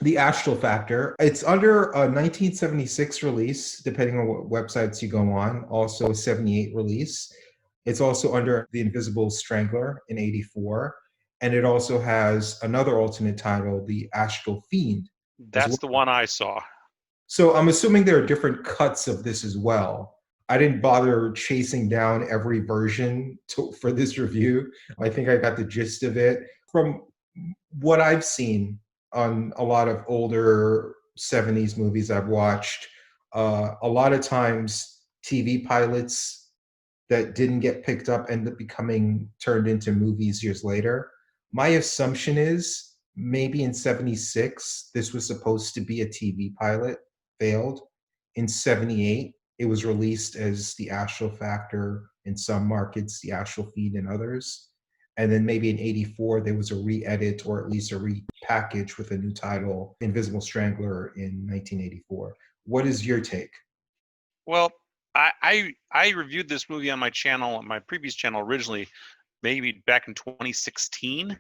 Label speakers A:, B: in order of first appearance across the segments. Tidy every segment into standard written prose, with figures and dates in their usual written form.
A: The Astral Factor. It's under a 1976 release, depending on what websites you go on. Also a 78 release. It's also under The Invisible Strangler in 84. And it also has another alternate title, The Astral Fiend, as
B: That's
A: well.
B: the one I saw.
A: So I'm assuming there are different cuts of this as well. I didn't bother chasing down every version for this review. I think I got the gist of it. From what I've seen on a lot of older 70s movies I've watched, a lot of times TV pilots that didn't get picked up end up becoming turned into movies years later. My assumption is maybe in 76, this was supposed to be a TV pilot, failed. In 78, it was released as The Astral Factor in some markets, The Astral Feed in others. And then maybe in 84, there was a re-edit or at least a repackage with a new title, Invisible Strangler in 1984. What is your take?
B: Well, I reviewed this movie on my channel, on my previous channel originally, maybe back in 2016.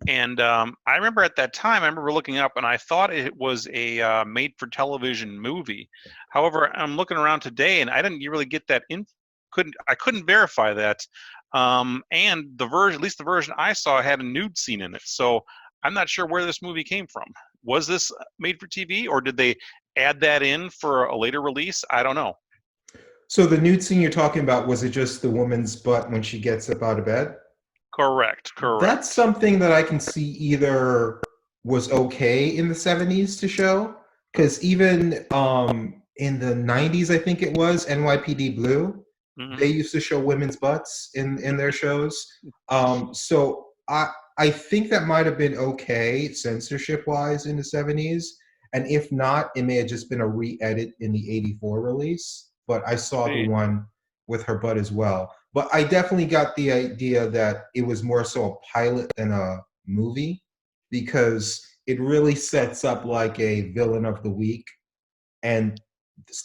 B: And I remember at that time, I remember looking up and I thought it was a made-for-television movie. However, I'm looking around today and I didn't really get that I couldn't verify that. And the version, at least the version I saw, had a nude scene in it. So I'm not sure where this movie came from. Was this made for TV, or did they add that in for a later release? I don't know.
A: So the nude scene you're talking about, was it just the woman's butt when she gets up out of bed?
B: Correct,
A: That's
B: correct.
A: something that I can see either was okay in the 70s to show, because even in the 90s, I think it was, NYPD Blue,
B: Hmm.
A: they used to show women's butts in their shows. So I think that might have been okay censorship wise in the 70s. And if not, it may have just been a re-edit in the 84 release. But I saw the
B: See,
A: one with her butt as well. But I definitely got the idea that it was more so a pilot than a movie, because it really sets up like a villain of the week, and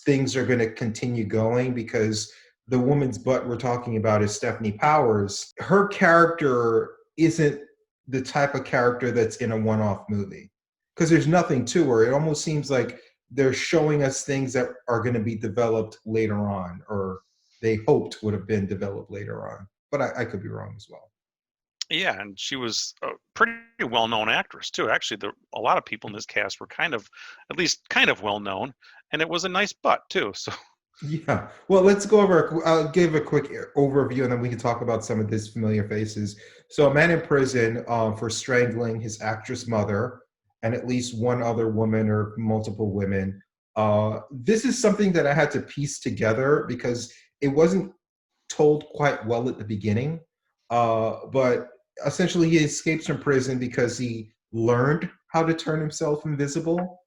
A: things are going to continue going because the woman's butt we're talking about is Stefanie Powers. Her character isn't the type of character that's in a one-off movie, because there's nothing to her. It almost seems like they're showing us things that are going to be developed later on, or they hoped would have been developed later on. But I could be wrong as well.
B: yeah, and she was a pretty well-known actress too. Actually, a lot of people in this cast were at least kind of well-known, and it was a nice butt too. So,
A: Yeah. Well, let's go over. I'll give a quick overview, and then we can talk about some of these familiar faces. So, a man in prison for strangling his actress mother and at least one other woman or multiple women. This is something that I had to piece together because it wasn't told quite well at the beginning. But essentially, he escapes from prison because he learned how to turn himself invisible.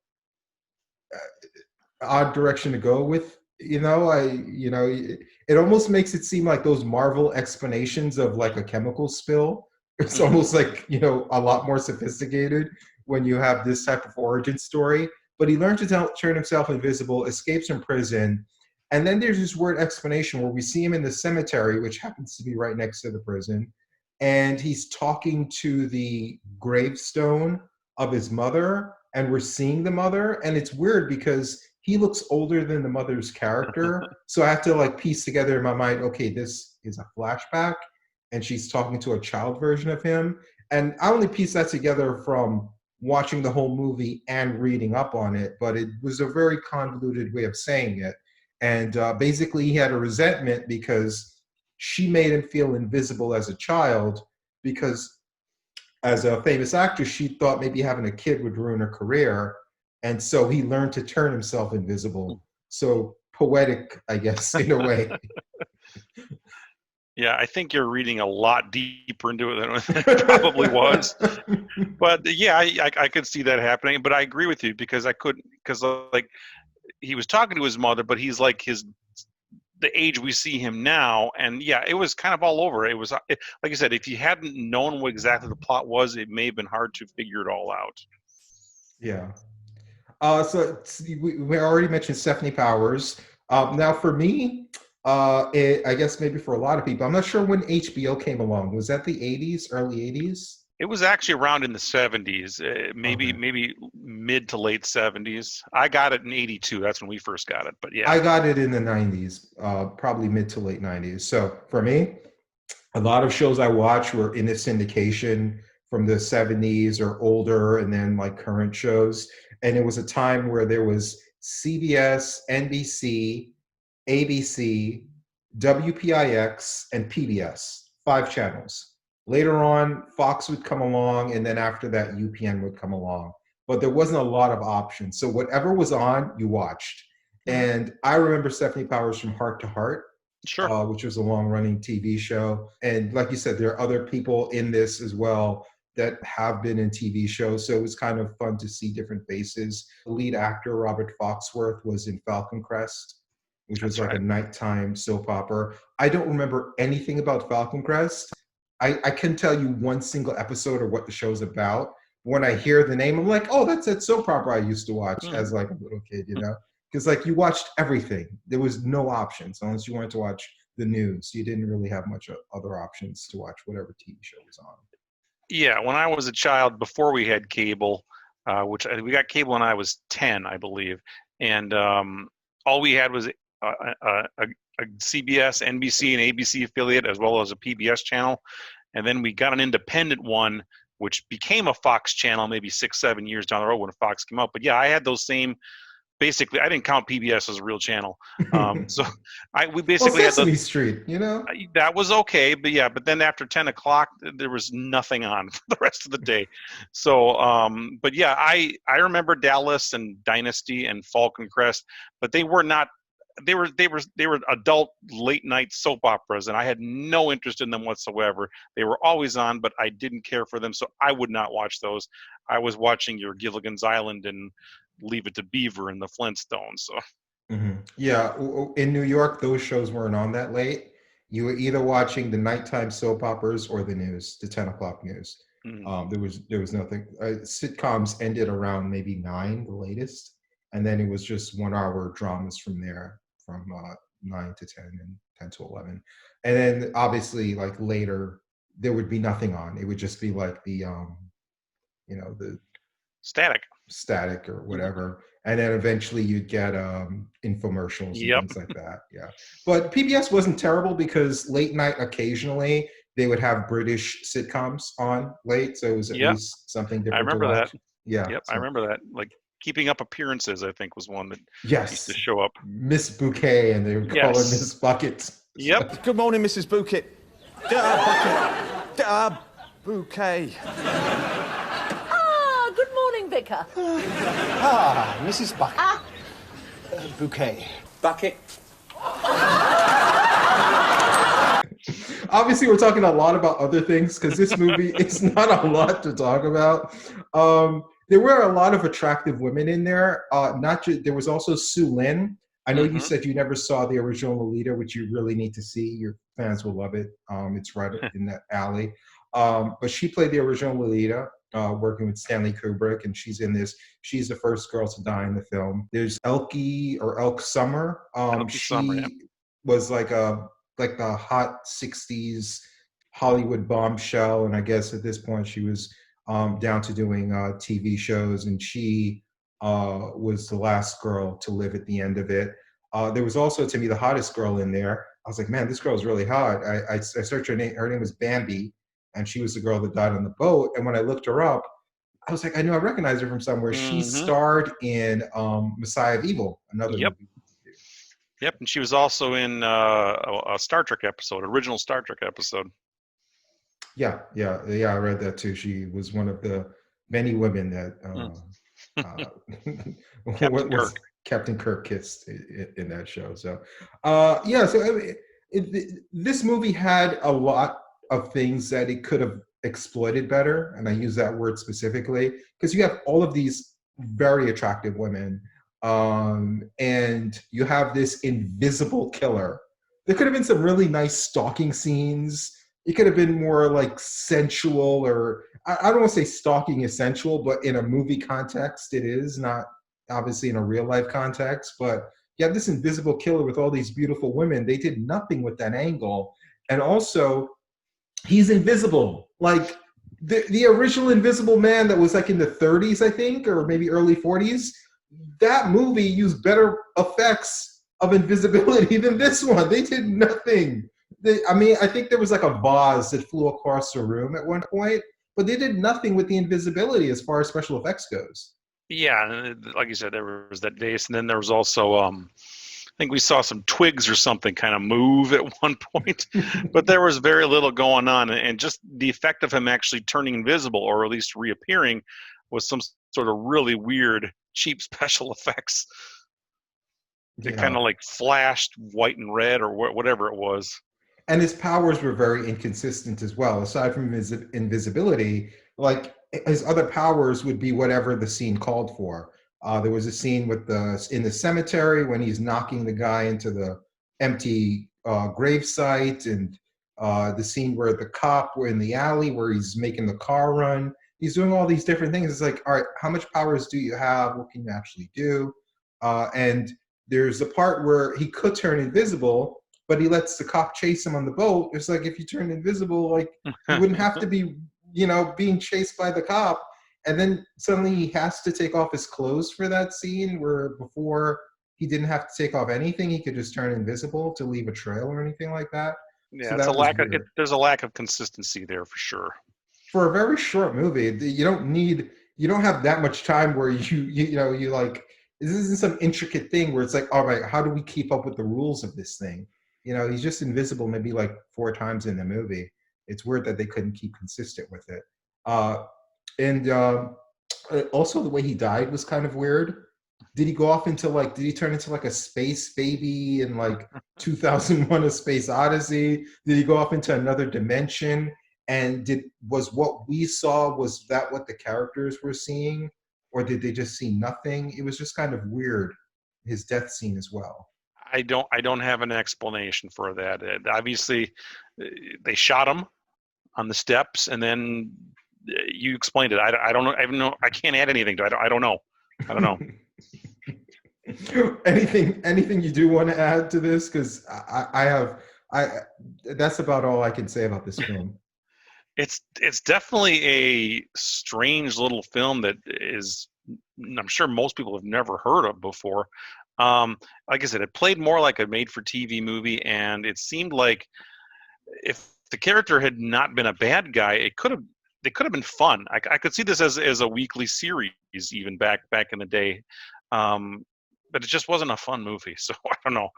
A: Odd direction to go with. It almost makes it seem like those Marvel explanations of like a chemical spill. It's
B: mhm.
A: almost like, a lot more sophisticated when you have this type of origin story. But he learned to turn himself invisible, escapes from prison, and then there's this weird explanation where we see him in the cemetery, which happens to be right next to the prison, and he's talking to the gravestone of his mother, and we're seeing the mother, and it's weird because he looks older than the mother's character. So I have to like piece together in my mind, okay, this is a flashback, and she's talking to a child version of him. And I only pieced that together from watching the whole movie and reading up on it, but it was a very convoluted way of saying it. And basically, he had a resentment because she made him feel invisible as a child, because as a famous actress, she thought maybe having a kid would ruin her career. And so he learned to turn himself invisible. So poetic, I guess, in a way.
B: Yeah, I think you're reading a lot deeper into it than it probably was. But yeah, I could see that happening. But I agree with you because like he was talking to his mother, but he's like the age we see him now, and yeah, it was kind of all over. Like I said, if you hadn't known what exactly the plot was, it may have been hard to figure it all out.
A: Yeah. We already mentioned Stephanie Powers. Now, for me, I guess maybe for a lot of people, I'm not sure when HBO came along. Was that the 80s, early 80s?
B: It was actually around in the 70s, maybe
A: Okay.
B: maybe mid to late 70s. I got it in 82. That's when we first got it. But yeah.
A: I got it in the 90s, probably mid to late 90s. So for me, a lot of shows I watched were in a syndication from the 70s or older, and then like current shows. And it was a time where there was CBS, NBC, ABC, WPIX, and PBS, 5 channels. Later on, Fox would come along, and then after that, UPN would come along. But there wasn't a lot of options. So whatever was on, you watched.
B: Mhm.
A: And I remember Stephanie Powers from Heart to Heart,
B: Sure.
A: which was a long-running TV show. And like you said, there are other people in this as well that have been in TV shows. So it was kind of fun to see different faces. The lead actor, Robert Foxworth, was in Falcon Crest, which was
B: That's
A: like a
B: right.
A: nighttime soap opera. I don't remember anything about Falcon Crest. I couldn't tell you one single episode or what the show's about. When I hear the name, I'm like, oh, that's that soap opera I used to watch
B: Hmm.
A: as like a little kid, you know? Because like you watched everything. There was no options unless you wanted to watch the news. You didn't really have much other options to watch whatever TV show was on.
B: Yeah, when I was a child, before we had cable, we got cable when I was 10, I believe, and all we had was a CBS, NBC, and ABC affiliate, as well as a PBS channel, and then we got an independent one, which became a Fox channel maybe 6, 7 years down the road when Fox came out. But yeah, I had those same. Basically, I didn't count PBS as a real channel, so we
A: Well,
B: basically had the
A: Sesame Street, you know?
B: that was okay, but yeah, but then after 10 o'clock, there was nothing on for the rest of the day. So, but yeah, I remember Dallas and Dynasty and Falcon Crest, but they were not. They were adult late night soap operas, and I had no interest in them whatsoever. They were always on, but I didn't care for them, so I would not watch those. I was watching your Gilligan's Island and Leave It to Beaver and the Flintstones. So.
A: Yeah, in New York, those shows weren't on that late. You were either watching the nighttime soap operas or the news, the 10 o'clock news.
B: Mm.
A: There was nothing. Sitcoms ended around maybe 9, the latest, and then it was just 1 hour dramas from there, from 9 to 10 and 10 to 11, and then obviously like later there would be nothing on. It would just be like the
B: Static.
A: static or whatever, and then eventually you'd get infomercials and
B: Yep.
A: things like that. Yeah, but PBS wasn't terrible because late night occasionally they would have British sitcoms on late, so it was at
B: Yep.
A: least something
B: I
A: different to
B: remember that.
A: watch. Yeah,
B: Yep, I
A: so
B: remember that. Like Keeping Up Appearances, I think was one that used to
A: yes,
B: show up.
A: Miss Bouquet, and they would call her
B: Yes.
A: Miss Bucket.
B: Yep.
C: Good morning, Mrs. Bucket. Bouquet.
D: Ah, good morning, Vicar.
C: Mrs. Bucket. Bouquet.
E: Bucket.
A: Obviously, we're talking a lot about other things because this movie is not a lot to talk about. There were a lot of attractive women in there. Not just there was also Sue Lin. I know you
B: Mhm.
A: said you never saw the original Lolita, which you really need to see. Your fans will love it. It's right in that alley. But she played the original Lolita, working with Stanley Kubrick, and she's in this. She's the first girl to die in the film. There's Elke Sommer.
B: Elke Sommer, yeah.
A: Was like the hot '60s Hollywood bombshell, and I guess at this point she was down to doing TV shows, and she was the last girl to live at the end of it. There was also, to me, the hottest girl in there. I was like, man, this girl is really hot. I searched her name. Her name was Bambi, and she was the girl that died on the boat. And when I looked her up, I was like, I knew I recognized her from somewhere. She
B: Mhm.
A: starred in Messiah of Evil, another
B: Yep.
A: movie.
B: Yep, and she was also in a Star Trek episode, original Star Trek episode.
A: Yeah. I read that too. She was one of the many women that
B: Captain Kirk.
A: Captain Kirk kissed in that show. So, yeah. So I mean, this movie had a lot of things that it could have exploited better, and I use that word specifically because you have all of these very attractive women, and you have this invisible killer. There could have been some really nice stalking scenes. It could have been more like sensual, or I don't want to say stalking is sensual, but in a movie context, it is not obviously in a real life context. But you have this invisible killer with all these beautiful women. They did nothing with that angle. And also, he's invisible. Like, the original Invisible Man that was like in the 30s, I think, or maybe early 40s, that movie used better effects of invisibility than this one. They did nothing. I mean, I think there was like a vase that flew across the room at one point, but they did nothing with the invisibility as far as special effects goes.
B: Yeah, like you said, there was that vase, and then there was also I think we saw some twigs or something kind of move at one point, but there was very little going on, and just the effect of him actually turning invisible, or at least reappearing, was some sort of really weird, cheap special effects. It kind of like flashed white and red, or whatever it was.
A: And his powers were very inconsistent as well. Aside from his invisibility, like his other powers would be whatever the scene called for. There was a scene with in the cemetery when he's knocking the guy into the empty grave site, and the scene where the cop were in the alley where he's making the car run. He's doing all these different things. It's like, all right, how much powers do you have? What can you actually do? And there's a part where he could turn invisible, but he lets the cop chase him on the boat. It's like, if you turn invisible, like you wouldn't have to be, being chased by the cop. And then suddenly he has to take off his clothes for that scene, where before he didn't have to take off anything. He could just turn invisible to leave a trail or anything like that.
B: Yeah,
A: So
B: it's
A: that
B: a lack
A: was
B: of there's a lack of consistency there for sure.
A: For a very short movie, you don't have that much time where you like, this isn't some intricate thing where it's like, all right, how do we keep up with the rules of this thing? He's just invisible maybe like 4 times in the movie. It's weird that they couldn't keep consistent with it. And also the way he died was kind of weird. Did he turn into like a space baby in like 2001: A Space Odyssey? Did he go off into another dimension? And was what we saw, was that what the characters were seeing? Or did they just see nothing? It was just kind of weird, his death scene as well.
B: I don't have an explanation for that. Obviously, they shot him on the steps, and then you explained it. I don't know. I can't add anything to it. I don't know.
A: Anything you do want to add to this? Because that's about all I can say about this film.
B: It's definitely a strange little film that is, I'm sure most people have never heard of before. Like I said, it played more like a made-for-TV movie, and it seemed like if the character had not been a bad guy, it could have been fun. I could see this as a weekly series even back in the day, but it just wasn't a fun movie. So I don't know.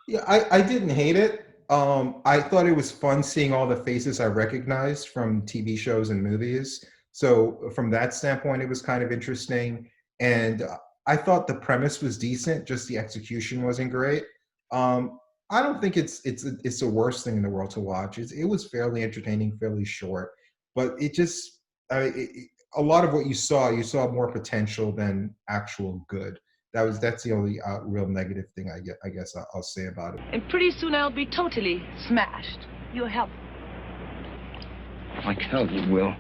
A: Yeah, I didn't hate it. I thought it was fun seeing all the faces I recognized from TV shows and movies. So from that standpoint, it was kind of interesting. And I thought the premise was decent, just the execution wasn't great. I don't think it's the worst thing in the world to watch. It was fairly entertaining, fairly short, but a lot of what you saw more potential than actual good. That's the only real negative thing I guess I'll say about it.
D: And pretty soon I'll be totally smashed. You'll help.
E: Like hell you will.